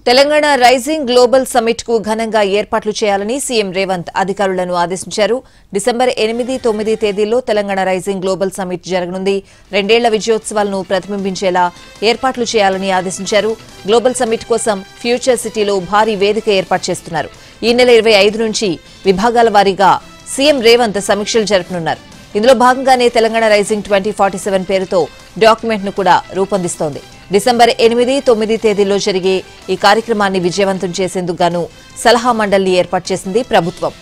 Telangana rising global summit కు ఘనంగా ఏర్పాట్లు చేయాలని సీఎం రేవంత్ అధికారులను ఆదేశించారు. డిసెంబర్ 8, 9 తేదీల్లో తెలంగాణ రైజింగ్ గ్లోబల్ సమిట్ జరగనుంది. రెండేళ్ల విజయోత్సవాలను ప్రతిబింబించేలా ఏర్పాట్లు చేయాలని ఆదేశించారు. గ్లోబల్ సమిట్ కోసం ఫ్యూచర్ సిటీలో భారీ వేదిక ఏర్పాటు చేస్తున్నారు. ఈ నెల 25 నుంచి విభాగాల వారీగా సీఎం రేవంత్ సమీక్షలు జరపనున్నారు. ఇందులో భాగంగానే తెలంగాణ రైజింగ్ 2047 పేరుతో డాక్యుమెంట్ ను కూడా రూపొందిస్తోంది. డిసెంబర్ 8, 9 తేదీల్లో జరిగే ఈ కార్యక్రమాన్ని విజయవంతం చేసేందుకు గాను సలహా మండలిని ఏర్పాటు చేసింది ప్రభుత్వం.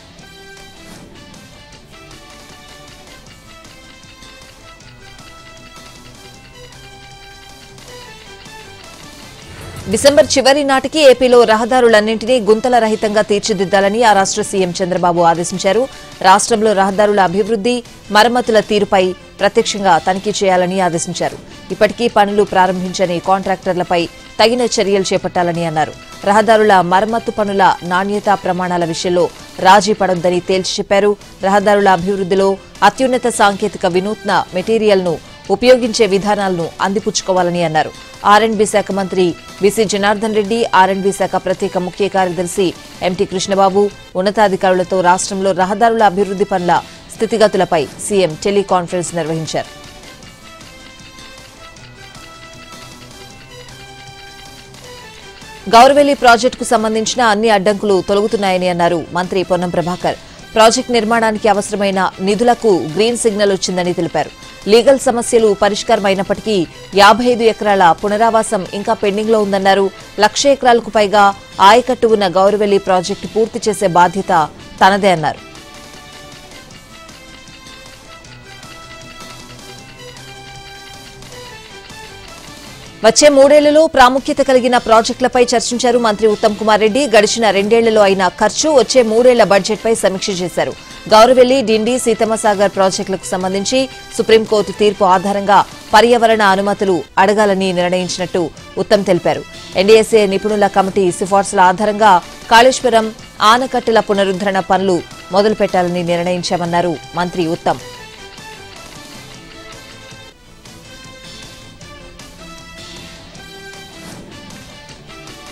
డిసెంబర్ చివరి నాటికి ఏపీలో రహదారులన్నింటినీ గుంతల రహితంగా తీర్చిదిద్దాలని ఆ రాష్ట్ర సీఎం చంద్రబాబు ఆదేశించారు. రాష్ట్రంలో రహదారుల అభివృద్ధి, మరమ్మతుల తీరుపై ప్రత్యక్షంగా తనిఖీ చేయాలని ఆదేశించారు. ఇప్పటికీ పనులు ప్రారంభించని కాంట్రాక్టర్లపై తగిన చర్యలు చేపట్టాలని అన్నారు. రహదారుల మరమ్మతు పనుల నాణ్యతా ప్రమాణాల విషయంలో రాజీ పడొద్దని తేల్చి చెప్పారు. రహదారుల అభివృద్ధిలో అత్యున్నత సాంకేతిక వినూత్న మెటీరియల్ను ఉపయోగించే విధానాలను అందిపుచ్చుకోవాలని అన్నారు. ఆర్ఎండ్బీ శాఖ మంత్రి బీసీ జనార్దన్ రెడ్డి, ఆర్ఎండ్బీ శాఖ ప్రత్యేక ముఖ్య కార్యదర్శి ఎంటీ కృష్ణబాబు ఉన్నతాధికారులతో రాష్ట్రంలో రహదారుల అభివృద్ధి పనుల స్థితిగతులపై సీఎం టెలికాన్ఫరెన్స్ నిర్వహించారు. గౌరవెల్లి ప్రాజెక్టుకు సంబంధించిన అన్ని అడ్డంకులు తొలగుతున్నాయని అన్నారు మంత్రి పొన్నం ప్రభాకర్. ప్రాజెక్టు నిర్మాణానికి అవసరమైన నిధులకు గ్రీన్ సిగ్నల్ వచ్చిందని తెలిపారు. లీగల్ సమస్యలు పరిష్కారమైనప్పటికీ 55 ఎకరాల పునరావాసం ఇంకా పెండింగ్ లో ఉందన్నారు. 1,00,000 ఎకరాలకు పైగా ఆయకట్టు ఉన్న గౌరవెల్లి ప్రాజెక్టు పూర్తి చేసే బాధ్యత తనదే అన్నారు. వచ్చే 3 ఏళ్లలో ప్రాముఖ్యత కలిగిన ప్రాజెక్టులపై చర్చించారు మంత్రి ఉత్తమ్ కుమార్ రెడ్డి. గడిచిన 2 ఏళ్లలో అయిన ఖర్చు, వచ్చే 3 ఏళ్ల బడ్జెట్పై సమీక్ష చేశారు. గౌరవెల్లి, డిండి, సీతమ్మసాగర్ ప్రాజెక్టులకు సంబంధించి సుప్రీంకోర్టు తీర్పు ఆధారంగా పర్యావరణ అనుమతులు అడగాలని నిర్ణయించినట్టు ఉత్తమ్ తెలిపారు. ఎన్డీఎస్ఏ నిపుణుల కమిటీ సిఫార్సుల ఆధారంగా కాళేశ్వరం ఆనకట్టల పునరుద్ధరణ పనులు మొదలుపెట్టాలని నిర్ణయించామన్నారు మంత్రి ఉత్తమ్.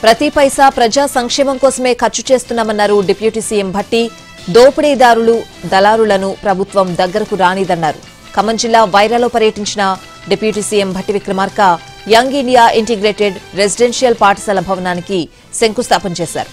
ప్రతి పైసా ప్రజా సంక్షేమం కోసమే ఖర్చు చేస్తున్నామన్నారు డిప్యూటీ సీఎం భట్టి. దోపిడీదారులు, దళారులను ప్రభుత్వం దగ్గరకు రానిదన్నారు. ఖమ్మం జిల్లా వైరాలో పర్యటించిన deputy CM Bhatti Vikramarka young India integrated residential పాఠశాల భవనానికి శంకుస్థాపన చేశారు.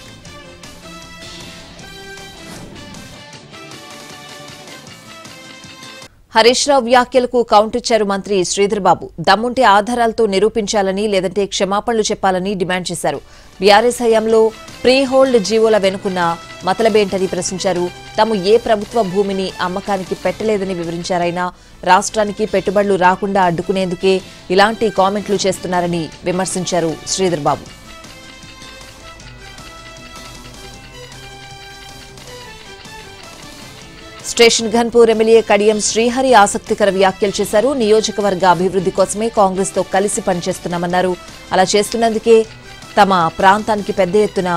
హరీష్ రావు వ్యాఖ్యలకు కౌంటిచ్చారు మంత్రి శ్రీధర్బాబు. దమ్ముంటే ఆధారాలతో నిరూపించాలని, లేదంటే క్షమాపణలు చెప్పాలని డిమాండ్ చేశారు. బీఆర్ఎస్ హయాంలో ప్రీ హోల్డ్ జీవోల వెనుకున్న మతలబేంటని ప్రశ్నించారు. తాము ఏ ప్రభుత్వ భూమిని అమ్మకానికి పెట్టలేదని వివరించారైనా రాష్ట్రానికి పెట్టుబడులు రాకుండా అడ్డుకునేందుకే ఇలాంటి కామెంట్లు చేస్తున్నారని విమర్శించారు శ్రీధర్బాబు. స్టేషన్ ఘన్పూర్ ఎమ్మెల్యే కడియం శ్రీహరి ఆసక్తికర వ్యాఖ్యలు చేశారు. నియోజకవర్గ అభివృద్ధి కోసమే కాంగ్రెస్ తో కలిసి పనిచేస్తున్నామన్నారు. అలా చేస్తున్నందుకే తమ ప్రాంతానికి పెద్ద ఎత్తున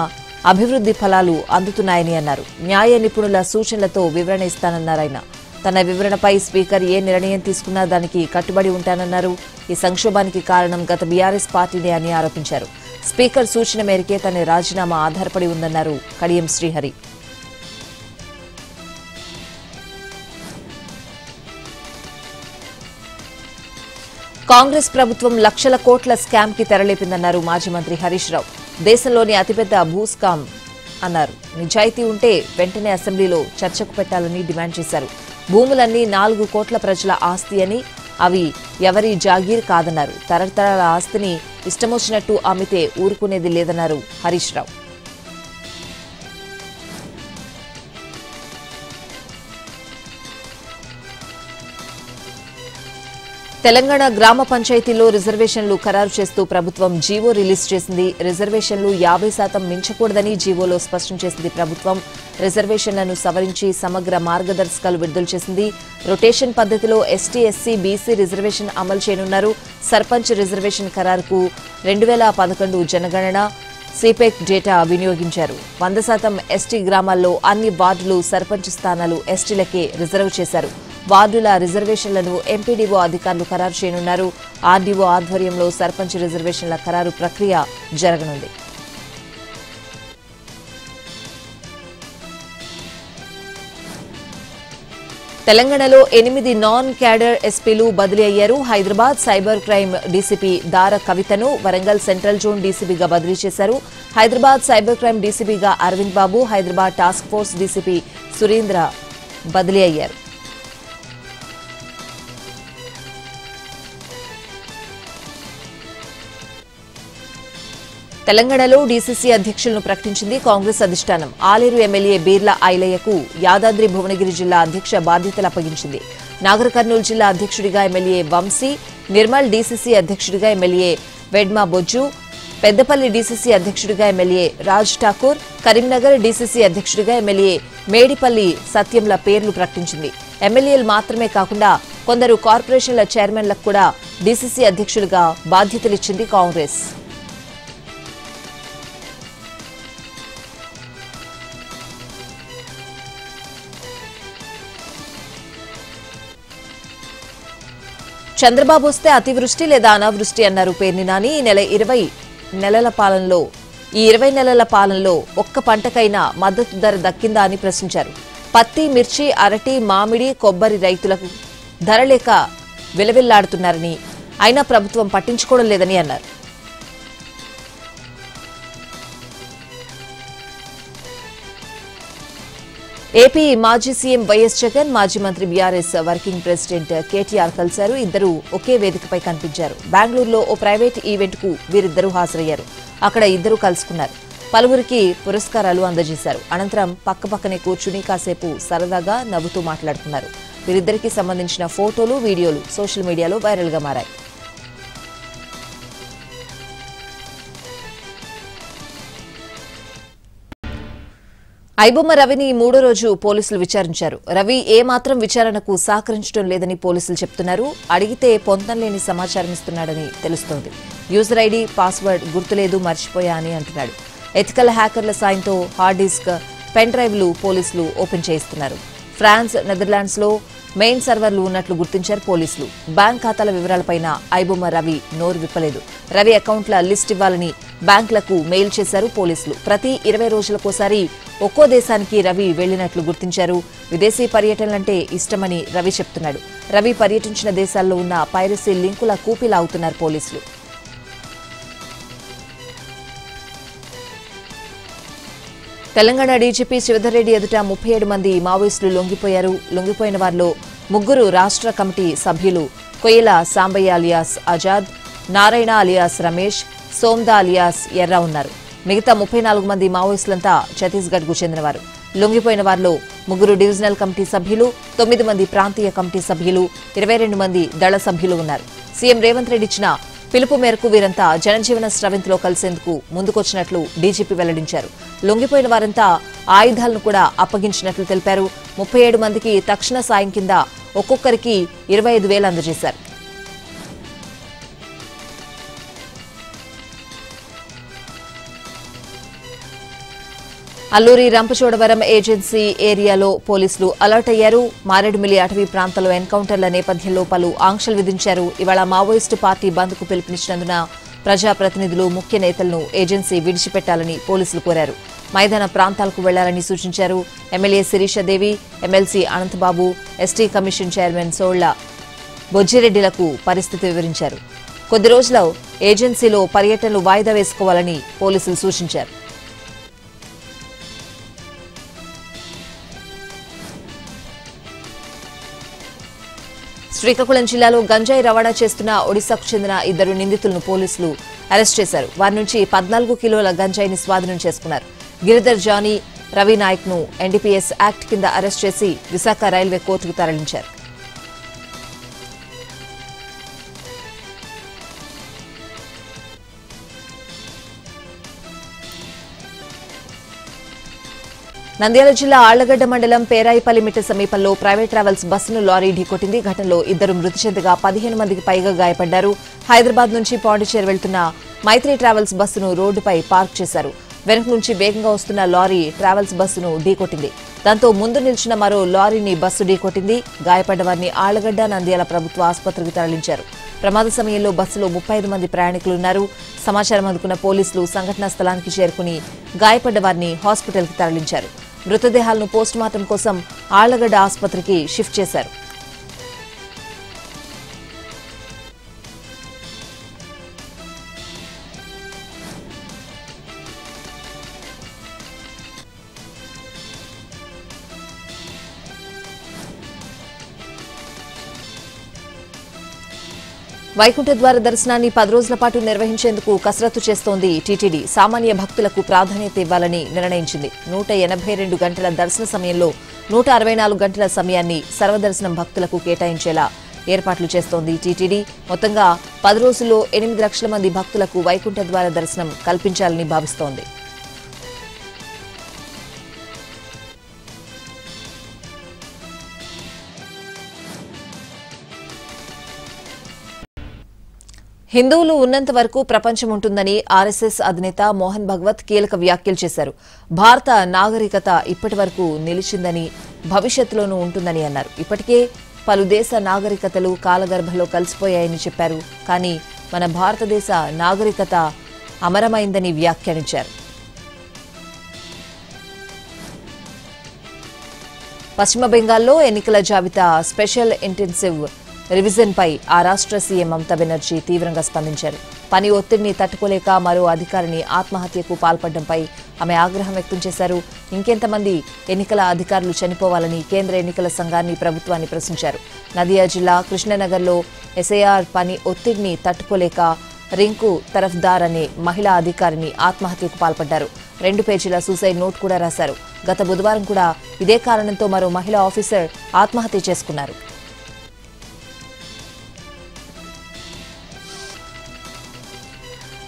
అభివృద్ధి ఫలాలు అందుతున్నాయని అన్నారు. న్యాయ నిపుణుల సూచనలతో వివరణ ఇస్తానన్నారాయన. తన వివరణపై స్పీకర్ ఏ నిర్ణయం తీసుకున్నా దానికి కట్టుబడి ఉంటానన్నారు. ఈ సంక్షోభానికి కారణం గత బీఆర్ఎస్ పార్టీనే అని ఆరోపించారు. స్పీకర్ సూచన మేరకే తన రాజీనామా ఆధారపడి ఉందన్నారు కడియం శ్రీహరి. కాంగ్రెస్ ప్రభుత్వం లక్షల కోట్ల స్కామ్ కి తెరలేపిందన్నారు మాజీ మంత్రి హరీష్ రావు. దేశంలోని అతిపెద్ద భూస్కామ్ అన్నారు. నిజాయితీ ఉంటే వెంటనే అసెంబ్లీలో చర్చకు పెట్టాలని డిమాండ్ చేశారు. భూములన్నీ 4 కోట్ల ప్రజల ఆస్తి అని, అవి ఎవరి జాగీర్ కాదన్నారు. తరతరాల ఆస్తిని ఇష్టమొచ్చినట్టు అమ్మితే ఊరుకునేది లేదన్నారు హరీష్ రావు. తెలంగాణ గ్రామ పంచాయతీల్లో రిజర్వేషన్లు ఖరారు చేస్తూ ప్రభుత్వం జీవో రిలీజ్ చేసింది. రిజర్వేషన్లు 50% మించకూడదని జీవోలో స్పష్టం చేసింది ప్రభుత్వం. రిజర్వేషన్లను సవరించి సమగ్ర మార్గదర్శకాలు విడుదల చేసింది. రొటేషన్ పద్ధతిలో ఎస్టీ, ఎస్సీ, బీసీ రిజర్వేషన్ అమలు చేయనున్నారు. సర్పంచ్ రిజర్వేషన్ ఖరారుకు 2011 జనగణన, సిపెక్ డేటా వినియోగించారు. 100% ఎస్టీ గ్రామాల్లో అన్ని వార్డులు సర్పంచ్ స్థానాలు ఎస్టీలకే రిజర్వ్ చేశారు. వార్డుల రిజర్వేషన్లను ఎంపీడీఓ అధికారులు ఖరారు చేయనున్నారు. ఆర్డీఓ ఆధ్వర్యంలో సర్పంచ్ రిజర్వేషన్ల ఖరారు ప్రక్రియ జరగనుంది. తెలంగాణలో 8 నాన్ క్యాడర్ ఎస్పీలు బదిలీ అయ్యారు. హైదరాబాద్ సైబర్ క్రైమ్ డీసీపీ దార కవితను వరంగల్ సెంట్రల్ జోన్ డీసీపీగా బదిలీ చేశారు. హైదరాబాద్ సైబర్ క్రైమ్ డీసీపీగా Arvind Babu, Hyderabad task force DCP Surendra బదిలీ అయ్యారు. తెలంగాణలో డీసీసీ అధ్యక్షులను ప్రకటించింది కాంగ్రెస్ అధిష్టానం. ఆలేరు ఎమ్మెల్యే బీర్లా ఐలయ్యకు యాదాద్రి భువనగిరి జిల్లా అధ్యక్ష బాధ్యతలు అప్పగించింది. నాగర్ కర్నూలు జిల్లా అధ్యక్షుడిగా ఎమ్మెల్యే వంశీ, నిర్మల్ డీసీసీ అధ్యక్షుడిగా ఎమ్మెల్యే వెడ్మా బొజ్జు, పెద్దపల్లి డీసీసీ అధ్యక్షుడిగా ఎమ్మెల్యే రాజ్ ఠాకూర్, కరీంనగర్ డీసీసీ అధ్యక్షుడిగా ఎమ్మెల్యే మేడిపల్లి సత్యంల పేర్లు ప్రకటించింది. ఎమ్మెల్యేలు మాత్రమే కాకుండా కొందరు కార్పొరేషన్ల చైర్మన్లకు కూడా డీసీసీ అధ్యక్షులుగా బాధ్యతలిచ్చింది కాంగ్రెస్. చంద్రబాబు వస్తే అతివృష్టి లేదా అనావృష్టి అన్నారు పేర్ని నాని. ఈ 20 నెలల పాలనలో ఒక్క పంటకైనా మద్దతు ధర దక్కిందా అని ప్రశ్నించారు. పత్తి, మిర్చి, అరటి, మామిడి, కొబ్బరి రైతులకు ధర లేక విలవిల్లాడుతున్నారని, అయినా ప్రభుత్వం పట్టించుకోవడం లేదని అన్నారు. ఏపీ మాజీ సీఎం వైఎస్ జగన్, మాజీ మంత్రి బీఆర్ఎస్ వర్కింగ్ ప్రెసిడెంట్ కేటీఆర్ కలిశారు. ఇద్దరు ఒకే వేదికపై కనిపించారు. బెంగళూరులో ఓ ప్రైవేట్ ఈవెంట్ కు వీరిద్దరూ హాజరయ్యారు. అక్కడ ఇద్దరు కలుసుకున్నారు. పలువురికి పురస్కారాలు అందజేశారు. అనంతరం పక్కపక్కనే కూర్చుని కాసేపు సరదాగా నవ్వుతూ మాట్లాడుకున్నారు. వీరిద్దరికీ సంబంధించిన ఫోటోలు, వీడియోలు సోషల్ మీడియాలో వైరల్ గా మారాయి. ఐబొమ్మ రవిని మూడో రోజు పోలీసులు విచారించారు. రవి ఏమాత్రం విచారణకు సహకరించడం లేదని పోలీసులు చెబుతున్నారు. అడిగితే పొంతనలేని సమాచారం ఇస్తున్నాడని తెలుస్తోంది. యూజర్ ఐడి, పాస్వర్డ్ గుర్తులేదు, మర్చిపోయా అని అంటున్నాడు. ఎథికల్ హ్యాకర్ల సాయంతో హార్డ్ డిస్క్, పెన్ డ్రైవ్లు పోలీసులు ఓపెన్ చేయిస్తున్నారు. ఫ్రాన్స్, నెదర్లాండ్స్ లో మెయిన్ సర్వర్లు ఉన్నట్లు గుర్తించారు పోలీసులు. బ్యాంక్ ఖాతాల వివరాలపైన ఐబొమ్మ రవి నోరు విప్పలేదు. రవి అకౌంట్ల లిస్ట్ ఇవ్వాలని బ్యాంకులకు మెయిల్ చేశారు పోలీసులు. ప్రతి 20 రోజులకోసారి ఒక్కో దేశానికి రవి వెళ్లినట్లు గుర్తించారు. విదేశీ పర్యటనలంటే ఇష్టమని రవి చెప్తున్నాడు. రవి పర్యటించిన దేశాల్లో ఉన్న పైరసీ లింకుల కూపీలాగుతున్నారు పోలీసులు. తెలంగాణ డీజీపీ శివధర్ రెడ్డి ఎదుట 37 మంది మావోయిస్టులు లొంగిపోయారు. లొంగిపోయిన వారిలో 3 రాష్ట్ర కమిటీ సభ్యులు Koyyala Sambaiah alias Azad, Narayana alias Ramesh, Somda alias Erra ఉన్నారు. మిగతా 34 మంది మావోయిస్టులంతా ఛత్తీస్గఢ్ కు చెందినవారు. లొంగిపోయిన వారిలో 3 డివిజనల్ కమిటీ సభ్యులు, 9 మంది ప్రాంతీయ కమిటీ సభ్యులు, 22 మంది దళ సభ్యులు ఉన్నారు. సీఎం రేవంత్ రెడ్డి ఇచ్చిన పిలుపు మేరకు వీరంతా జనజీవన స్రవంతిలో కలిసేందుకు ముందుకొచ్చినట్లు డీజీపీ వెల్లడించారు. లొంగిపోయిన వారంతా ఆయుధాలను కూడా అప్పగించినట్లు తెలిపారు. 37 మందికి తక్షణ సాయం కింద ఒక్కొక్కరికి 25,000 అందజేశారు. అల్లూరి రంపచోడవరం ఏజెన్సీ ఏరియాలో పోలీసులు అలర్ట్ అయ్యారు. మారేడుమిల్లి అటవీ ప్రాంతంలో ఎన్కౌంటర్ల నేపథ్యంలో పలు ఆంక్షలు విధించారు. ఇవాళ మావోయిస్టు పార్టీ బంద్ కు పిలుపునిచ్చినందున ప్రజాప్రతినిధులు, ముఖ్య నేతలను ఏజెన్సీ విడిచిపెట్టాలని పోలీసులు కోరారు. మైదాన ప్రాంతాలకు వెళ్లాలని సూచించారు. MLA Sirishadevi, MLC Ananthababu, ST commission chairman Solla బొజ్జిరెడ్డిలకు పరిస్థితి వివరించారు. కొద్ది రోజుల్లో ఏజెన్సీలో పర్యటనలు వాయిదా వేసుకోవాలని పోలీసులు సూచించారు. శ్రీకాకుళం జిల్లాలో గంజాయి రవాణా చేస్తున్న ఒడిశాకు చెందిన 2 నిందితులను పోలీసులు అరెస్ట్ చేశారు. వారి నుంచి 14 కిలోల గంజాయిని స్వాధీనం చేసుకున్నారు. గిరిధర్ జానీ, రవి నాయక్ ను ఎన్డీపీఎస్ యాక్ట్ కింద అరెస్ట్ చేసి విశాఖ రైల్వే కోర్టుకు తరలించారు. నంద్యాల జిల్లా ఆళ్లగడ్డ మండలం పేరాయిపల్లిమిట్ట సమీపంలో ప్రైవేట్ ట్రావెల్స్ బస్సును లారీ ఢీకొట్టింది. ఘటనలో 2 మృతి చెందగా 15 మందికి పైగా గాయపడ్డారు. హైదరాబాద్ నుంచి పాండిచేరి వెళ్తున్న మైత్రి ట్రావెల్స్ బస్సును రోడ్డుపై పార్క్ చేశారు. వెనుక నుంచి వేగంగా వస్తున్న లారీ ట్రావెల్స్ బస్సును ఢీకొట్టింది. దాంతో ముందు నిలిచిన మరో లారీని బస్సు ఢీకొట్టింది. గాయపడ్డ వారిని ఆళ్లగడ్డ, నంద్యాల ప్రభుత్వ ఆసుపత్రికి తరలించారు. ప్రమాద సమయంలో బస్సులో 35 మంది ప్రయాణికులున్నారు. సమాచారం అందుకున్న పోలీసులు సంఘటనా స్థలానికి చేరుకుని గాయపడ్డ వారిని హాస్పిటల్కి తరలించారు. మృతదేహాలను పోస్టుమార్టం కోసం ఆళ్లగడ్డ ఆసుపత్రికి షిఫ్ట్ చేశారు. వైకుంఠ ద్వార దర్శనాన్ని 10 రోజుల పాటు నిర్వహించేందుకు కసరత్తు చేస్తోంది టీటీడీ. సామాన్య భక్తులకు ప్రాధాన్యత ఇవ్వాలని నిర్ణయించింది. 182 గంటల దర్శన సమయంలో 164 గంటల సమయాన్ని సర్వదర్శనం భక్తులకు కేటాయించేలా ఏర్పాట్లు చేస్తోంది టీటీడీ. మొత్తంగా 10 రోజుల్లో 8 లక్షల మంది భక్తులకు వైకుంఠ ద్వార దర్శనం కల్పించాలని భావిస్తోంది. హిందువులు ఉన్నంత వరకు ప్రపంచం ఉంటుందని ఆర్ఎస్ఎస్ అధినేత మోహన్ భగవత్ కీలక వ్యాఖ్యలు చేశారు. భారత నాగరికత ఇప్పటి వరకు నిలిచిందని, భవిష్యత్తులోనూ ఉంటుందని అన్నారు. ఇప్పటికే పలు దేశ నాగరికతలు కాలగర్భంలో కలిసిపోయాయని చెప్పారు. కానీ మన భారతదేశ నాగరికత అమరమైందని వ్యాఖ్యానించారు. పశ్చిమ బెంగాల్లో ఎన్నికల జాబితా స్పెషల్ ఇంటెన్సివ్ రివిజన్ పై ఆ రాష్ట్ర సీఎం మమతా బెనర్జీ తీవ్రంగా స్పందించారు. పని ఒత్తిడిని తట్టుకోలేక మరో అధికారిని ఆత్మహత్యకు పాల్పడడంపై ఆమె ఆగ్రహం వ్యక్తం చేశారు. ఇంకెంతమంది ఎన్నికల అధికారులు చనిపోవాలని కేంద్ర ఎన్నికల సంఘాన్ని, ప్రభుత్వాన్ని ప్రశ్నించారు. నదియా జిల్లా కృష్ణనగర్లో ఎస్ఐఆర్ పని ఒత్తిడిని తట్టుకోలేక రింకు తరఫ్దార్ అనే మహిళా అధికారిని ఆత్మహత్యకు పాల్పడ్డారు. 2 పేజీల సూసైడ్ నోట్ కూడా రాశారు. గత బుధవారం కూడా ఇదే కారణంతో మరో మహిళా ఆఫీసర్ ఆత్మహత్య చేసుకున్నారు.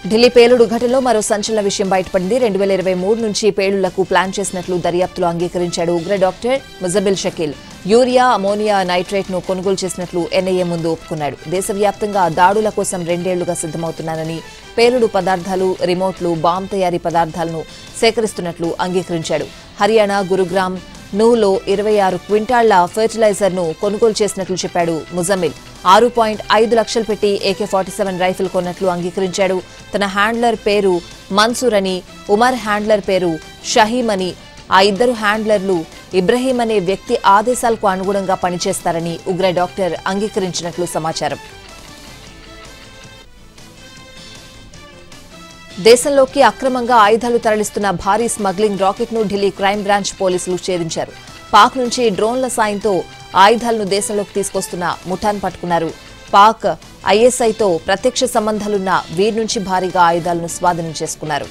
ఢిల్లీ పేలుడు ఘటనలో మరో సంచలన విషయం బయటపడింది. 2023 నుంచి పేలుళ్లకు ప్లాన్ చేసినట్లు దర్యాప్తులో అంగీకరించాడు ఉగ్ర doctor Muzammil Shakeel. Urea, ammonia nitrate ను కొనుగోలు చేసినట్లు ఎన్ఐఏ ముందు ఒప్పుకున్నాడు. దేశవ్యాప్తంగా దాడుల కోసం 2 ఏళ్లుగా సిద్దమవుతున్నానని, పేలుడు పదార్థాలు, రిమోట్లు, బాంబ్ తయారీ పదార్థాలను సేకరిస్తున్నట్లు అంగీకరించాడు. హర్యానా గురుగ్రామ్ నూలో 26 క్వింటాళ్ల ఫెర్టిలైజర్ ను కొనుగోలు చేసినట్లు చెప్పాడు ముజమిల్. 6.5 లక్షలు పెట్టి AK-47 రైఫిల్ కొన్నట్లు అంగీకరించాడు. తన హ్యాండ్లర్ పేరు మన్సూర్ అని, ఉమర్ హ్యాండ్లర్ పేరు షహీం అని, ఆ ఇద్దరు హ్యాండ్లర్లు ఇబ్రహీం అనే వ్యక్తి ఆదేశాలకు అనుగుణంగా పనిచేస్తారని ఉగ్ర డాక్టర్ అంగీకరించినట్లు సమాచారం. దేశంలోకి అక్రమంగా ఆయుధాలు తరలిస్తున్న భారీ స్మగ్లింగ్ రాకెట్ ను ఢిల్లీ క్రైమ్ బ్రాంచ్ పోలీసులు ఛేదించారు. పాక్ నుంచి డ్రోన్ల సాయంతో ఆయుధాలను దేశంలోకి తీసుకొస్తున్న ముఠాను పట్టుకున్నారు. పాక్ ఐఎస్ఐతో ప్రత్యక్ష సంబంధాలున్న వీరి నుంచి భారీగా ఆయుధాలను స్వాధీనం చేసుకున్నారు.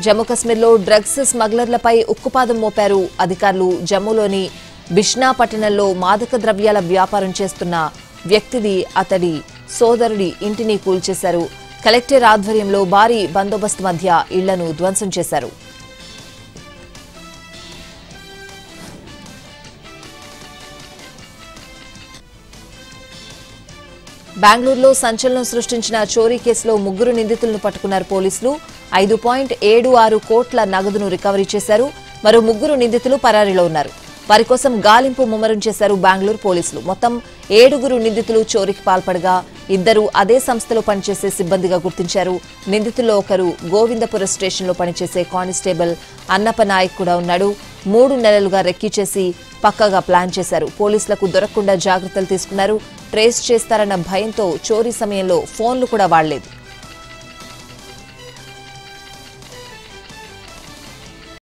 జమ్మూ కశ్మీర్లో డ్రగ్స్ స్మగ్లర్లపై ఉక్కుపాదం మోపారు అధికారులు. జమ్మూలోని బిష్నా పట్టణంలో మాదక ద్రవ్యాల వ్యాపారం చేస్తున్న వ్యక్తిది, అతడి సోదరుడి ఇంటిని కూల్చేశారు. కలెక్టర్ ఆధ్వర్యంలో భారీ బందోబస్తు మధ్య ఇళ్లను ధ్వంసం చేశారు. బెంగళూరులో సంచలనం సృష్టించిన చోరీ కేసులో 3 నిందితులను పట్టుకున్నారు పోలీసులు. 5.76 కోట్ల నగదును రికవరీ చేశారు. మరో 3 నిందితులు పరారీలో ఉన్నారు. వారి కోసం గాలింపు ముమ్మరం చేశారు బెంగళూరు పోలీసులు. మొత్తం 7 నిందితులు చోరీకి పాల్పడగా 2 అదే సంస్థలో పనిచేసే సిబ్బందిగా గుర్తించారు. నిందితుల్లో ఒకరు గోవిందపుర స్టేషన్లో పనిచేసే కానిస్టేబుల్ అన్నప్ప నాయక్ కూడా ఉన్నాడు. 3 నెలలుగా రెక్కీ చేసి పక్కాగా ప్లాన్ చేశారు. పోలీసులకు దొరకకుండా జాగ్రత్తలు తీసుకున్నారు. ట్రేస్ చేస్తారన్న భయంతో చోరీ సమయంలో ఫోన్లు కూడా వాడలేదు.